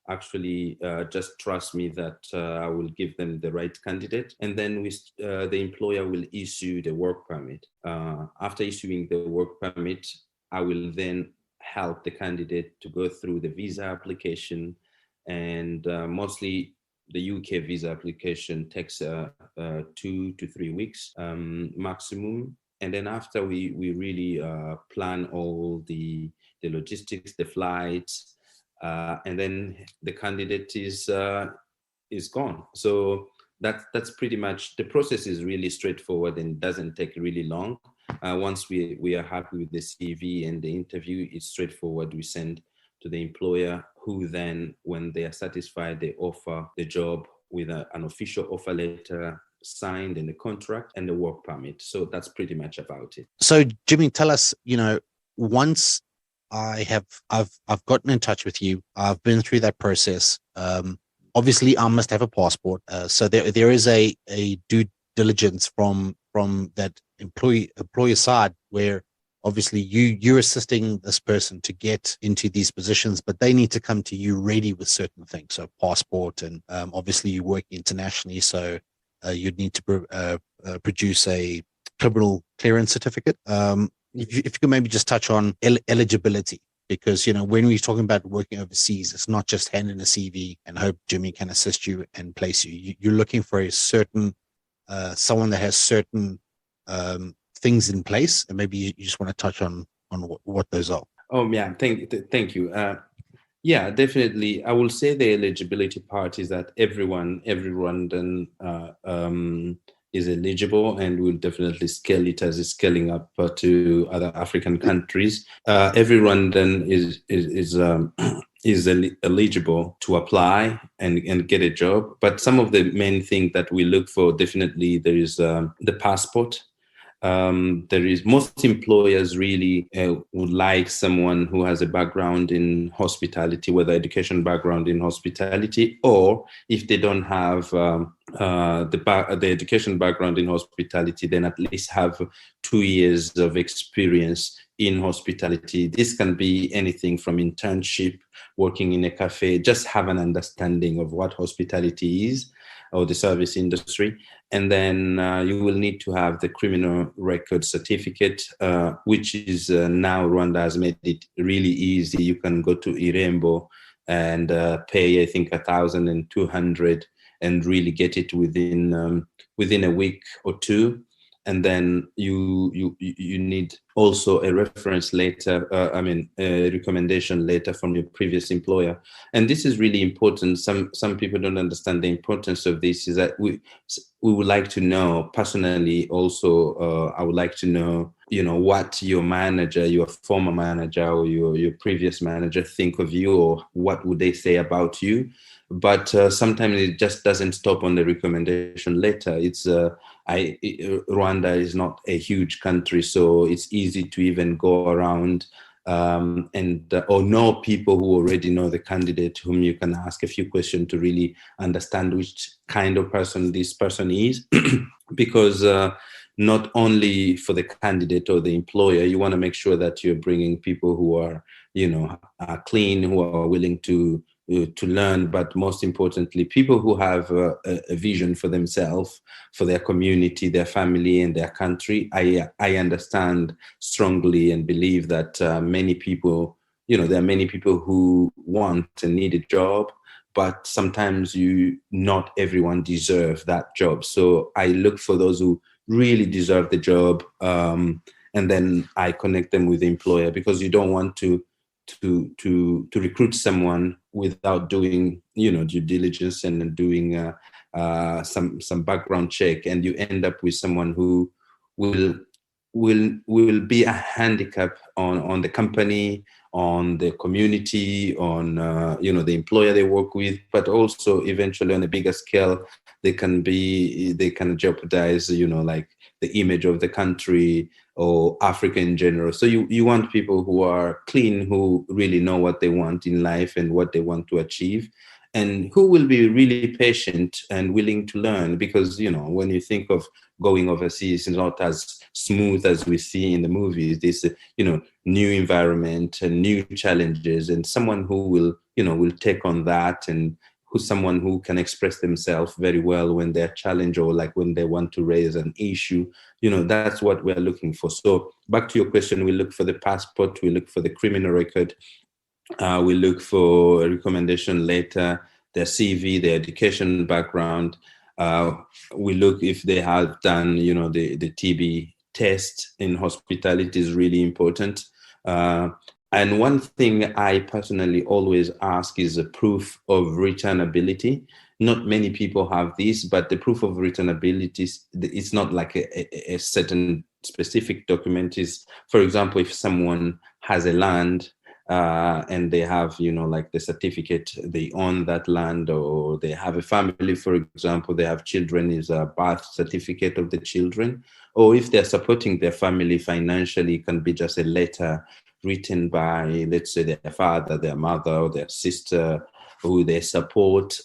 Speaker 2: actually just trust me that I will give them the right candidate. And then the employer will issue the work permit. After issuing the work permit, I will then help the candidate to go through the visa application. And mostly the UK visa application takes 2 to 3 weeks maximum. And then after we really plan all the logistics, the flights, and then the candidate is gone. So that's pretty much, the process is really straightforward and doesn't take really long. Once we are happy with the CV and the interview, it's straightforward. We send to the employer, who then, when they are satisfied, they offer the job with an official offer letter signed and the contract and the work permit. So that's pretty much about it.
Speaker 1: So Jimmy, tell us, once I've gotten in touch with you, I've been through that process. Obviously I must have a passport. So there is a due diligence from that employer side, where obviously you're assisting this person to get into these positions, but they need to come to you ready with certain things. So passport, and obviously you work internationally, so you'd need to produce a criminal clearance certificate. If you could maybe just touch on eligibility, because, when we're talking about working overseas, it's not just hand in a CV and hope Jimmy can assist you and place you. You're looking for a certain, someone that has certain things in place, and maybe you just want to touch on what those are.
Speaker 2: Oh yeah, thank you. Yeah, definitely. I will say the eligibility part is that every Rwandan is eligible, and we'll definitely scale it as it's scaling up to other African countries. Every Rwandan is eligible to apply and get a job. But some of the main things that we look for, definitely there is the passport. Most employers really would like someone who has a background in hospitality, whether education background in hospitality, or if they don't have the education background in hospitality, then at least have 2 years of experience in hospitality. This can be anything from internship, working in a cafe, just have an understanding of what hospitality is, or the service industry. And then you will need to have the criminal record certificate, which is now Rwanda has made it really easy. You can go to Irembo and pay, I think, 1,200 and really get it within a week or two. And then you need also a reference letter, a recommendation letter from your previous employer. And this is really important. Some people don't understand the importance of this, is that we would like to know personally also, I would like to know, what your manager, your former manager, or your previous manager think of you, or what would they say about you. But sometimes it just doesn't stop on the recommendation letter. Rwanda is not a huge country, so it's easy to even go around or know people who already know the candidate, whom you can ask a few questions to really understand which kind of person this person is. Because not only for the candidate or the employer, you want to make sure that you're bringing people who are, are clean, who are willing to learn, but most importantly, people who have a vision for themselves, for their community, their family, and their country. I understand strongly and believe that many people, there are many people who want and need a job, but sometimes not everyone deserves that job. So I look for those who really deserve the job, and then I connect them with the employer, because you don't want to recruit someone without doing due diligence and doing some background check, and you end up with someone who will be a handicap on the company, on the community, on the employer they work with, but also eventually on a bigger scale, they can jeopardize, like the image of the country or Africa in general. So you want people who are clean, who really know what they want in life and what they want to achieve, and who will be really patient and willing to learn. Because, when you think of going overseas, it's not as smooth as we see in the movies. This, new environment and new challenges, and someone who will take on that, and who's someone who can express themselves very well when they're challenged, or like when they want to raise an issue. That's what we're looking for. So back to your question, we look for the passport, we look for the criminal record, we look for a recommendation letter, their CV, their education background. We look if they have done, the TB test in hospitality is really important. And one thing I personally always ask is a proof of returnability. Not many people have this, but the proof of returnability, it's not like a certain specific document. Is, for example, if someone has a land, and they have, like the certificate, they own that land, or they have a family, for example, they have children, is a birth certificate of the children. Or if they're supporting their family financially, it can be just a letter written by, let's say, their father, their mother, or their sister, who they support.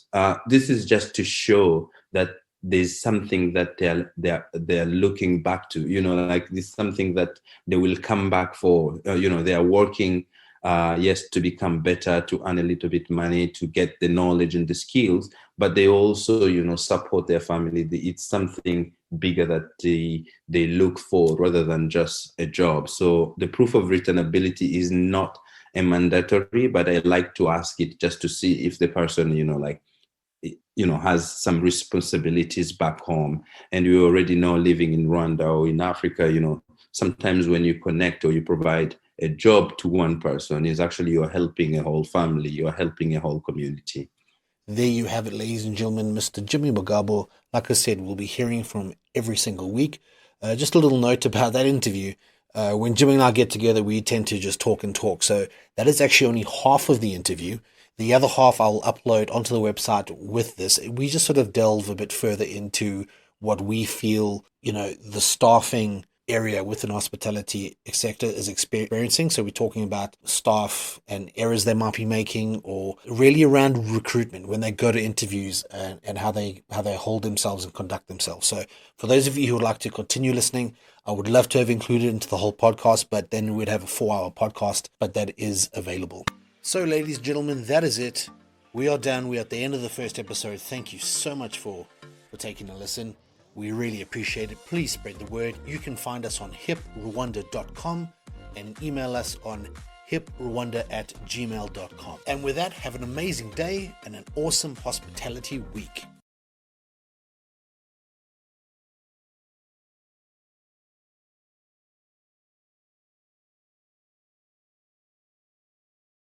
Speaker 2: This is just to show that there's something that they're looking back to, like this is something that they will come back for. They are working, yes, to become better, to earn a little bit money, to get the knowledge and the skills, but they also, support their family. It's something bigger that they look for rather than just a job. So the proof of returnability is not a mandatory, but I like to ask it just to see if the person, has some responsibilities back home. And we already know, living in Rwanda or in Africa, sometimes when you connect or you provide a job to one person, is actually you're helping a whole family, you're helping a whole community.
Speaker 1: There you have it, ladies and gentlemen, Mr. Jimy Mugabo. Like I said, we'll be hearing from every single week. Just a little note about that interview. When Jimmy and I get together, we tend to just talk and talk. So that is actually only half of the interview. The other half I'll upload onto the website with this. We just sort of delve a bit further into what we feel, the staffing area within hospitality sector is experiencing. So we're talking about staff and errors they might be making, or really around recruitment when they go to interviews, and how they hold themselves and conduct themselves. So for those of you who would like to continue listening, I would love to have included into the whole podcast, but then we'd have a 4-hour podcast, but that is available. So ladies and gentlemen, that is it. We are done. We're at the end of the first episode. Thank you so much for taking a listen. We really appreciate it. Please spread the word. You can find us on HiP and email us on hiprwanda@gmail.com. And with that, have an amazing day and an awesome hospitality week.